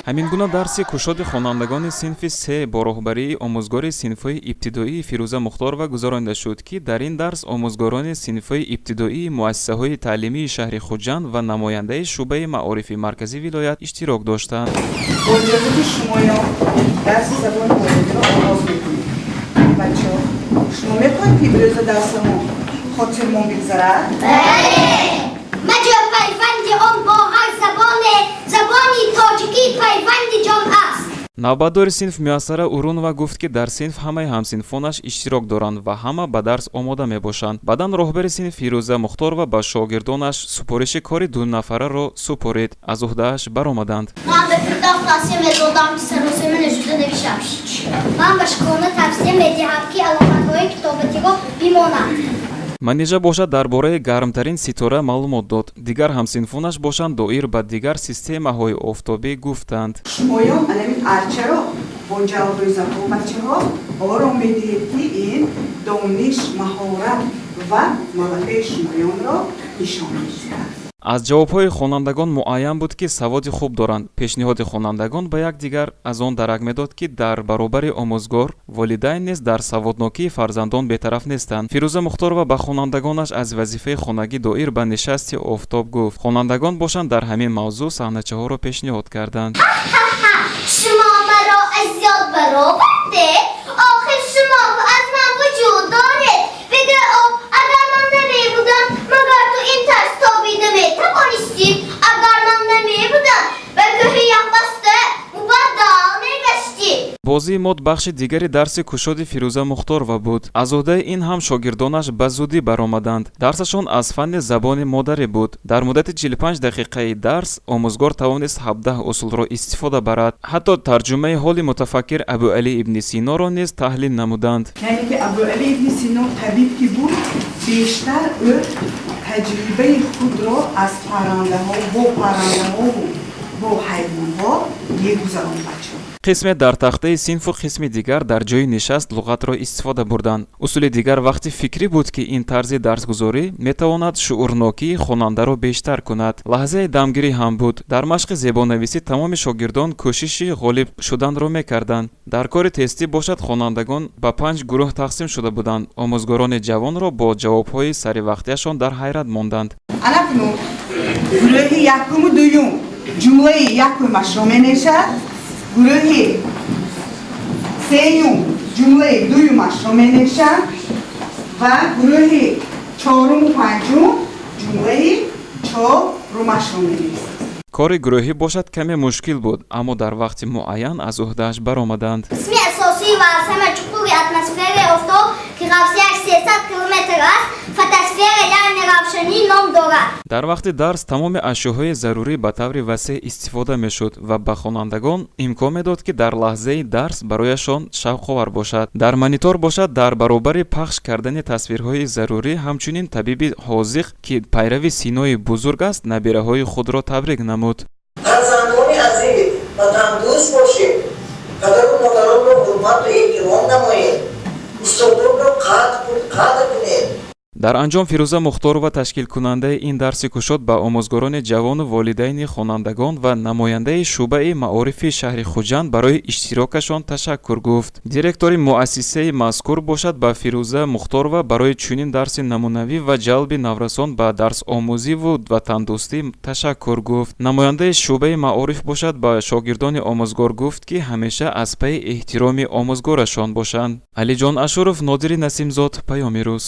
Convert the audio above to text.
ҳамин гуна дарси кушоди хонандагони синфи 3 бо роҳбарии омӯзгори синфҳои ибтидоии Фирӯза Мухторова гузаронида шуд, ки дар ин дарс омӯзгорони синфҳои ибтидоии муассисаҳои таълимии шаҳри Хуҷанд ва намояндаи шуъбаи маорифи марказии вилоят иштирок доштанд. با اجازه شمایان درس زبان مورد را آغاز میکنیم. بچه‌ها شما میخواید که بروز درسمون خاطرمون بگذرد؟ من جا پیوند آن با هر زبانی تاجیکی پیوند جان است. навбатдори синф Муяссара Урунова гуфт, ки дар синф ҳамаи ҳамсинфонаш иштирок доранд ва ҳама ба дарс омода мебошанд. Баъдан роҳбари синф Фирӯза Мухторова ба шогирдонаш супориши кори дунафараро супорид. аз уҳдааш баромаданд. من به فرداخت توصیه می‌دادم که سراسر نشده نویسم. من به شکل‌ها توصیه می‌دهم که علامت‌های کتابتی را بمانند. манеҷа бошад дар бораи гармтарин ситора маълумот дод. дигар ҳамсинфонаш бошанд доир ба дигар системаҳои офтобӣ гуфтанд. شمایان علمین ارچه را با جواب زبان بچه‌ها آرام بدهید که این دانش مهارت و ملکه شمایان را نشان می‌دهد. аз ҷавобҳои хонандагон муайян буд, ки саводи хуб доранд. пешниҳоди хонандагон ба якдигар аз он дарак медод, ки дар баробари омӯзгор волидайн низ дар саводнокии фарзандон бетараф нестанд. Фирӯза Мухторова ба хонандагонаш аз вазифаи хонагӣ доир ба нишасти офтоб гуфт. хонандагон бошанд дар ҳамин мавзӯъ саҳначаҳоро пешниҳод карданд. شما مرا اذیت برآورده؟ آخر شما از من وجود دارید. بگه اگر من نمی‌بودم مگر تو این ترس تابیده می‌توانستید؟ اگر من نمی‌بودم به کوه یخ بسته مبدل می‌گشتید. бозии мод бахши дигари дарси кушоди Фирӯза Мухторова буд. аз уҳдаи ин ҳам шогирдонаш ба зудӣ баромаданд. дарсашон аз фанни забони модарӣ буд. дар муддати 45 дақиқаи дарс омӯзгор тавонист 17 усулро истифода барад. ҳатто тарҷумаи ҳоли мутафаккир Абуалӣ ибни Синоро низ таҳлил намуданд. یعنی که ابوعلی ابن سینا طبیب که بود بیشتر او تجربه خود را از پرنده ها و با حیوان ها می‌گذراند بچه‌ها. қисме дар тахтаи синфу қисми дигар дар ҷои нишаст луғатро истифода бурданд. усули дигар вақти фикрӣ буд, ки ин тарзи дарсгузорӣ метавонад шуурнокии хонандаро бештар кунад. лаҳзаи дамгирӣ ҳам буд. дар машқи зебонависӣ тамоми шогирдон кӯшиши ғолиб шуданро мекарданд. дар кори тестӣ бошад хонандагон ба 5 гурӯҳ тақсим шуда буданд. омӯзгорони ҷавонро бо ҷавобҳои саривақтияшон дар ҳайрат монданд. الان گروه یکم و دوم جمله یکمش را می‌نویسد. گروه سوم جمله دومش را می‌نویسد و گروه چهارم و پنجم جمله چهارمش را می‌نویسد. кори гурӯҳӣ бошад каме мушкил буд, аммо дар вақти муайян аз уҳдааш баромаданд. قسمی اساسی و سم چوبی اتمسفر آفتاب که قفسه‌اش 300 کیلومتر است فوتосфера یعنی روشنی نام دارد. дар вақти дарс тамоми ашёҳои зарурӣ ба таври васеъ истифода мешуд ва ба хонандагон имкон медод, ки дар лаҳзаи дарс барояшон шавқовар бошад. дар монитор бошад дар баробари пахш кардани тасвирҳои зарурӣ ҳамчунин табиби ҳозиқ, ки пайрави Синои бузург аст, набираҳои худро табрик намуд. فرزندانی عزیز و تندرست باشید. پدر و مادران را حرمت و احترام نمایید. استادان را قدر کنید. дар анҷом Фирӯза Мухторова ташкилкунандаи ин дарси кушод ба омӯзгорони ҷавону волидайни хонандагон ва намояндаи шуъбаи маорифи шаҳри Хуҷанд барои иштирокашон ташаккур гуфт. директори муассисаи мазкур бошад ба Фирӯза Мухторова барои чунин дарси намунавӣ ва ҷалби наврасон ба дарсомӯзӣ ва тандурустӣ ташаккур гуфт. намояндаи шуъбаи маориф бошад ба шогирдони омӯзгор гуфт, ки ҳамеша аз пайи эҳтироми омӯзгорашон бошанд. Алиҷон Ашуров, Нодири Насимзод, Паёми Рӯз.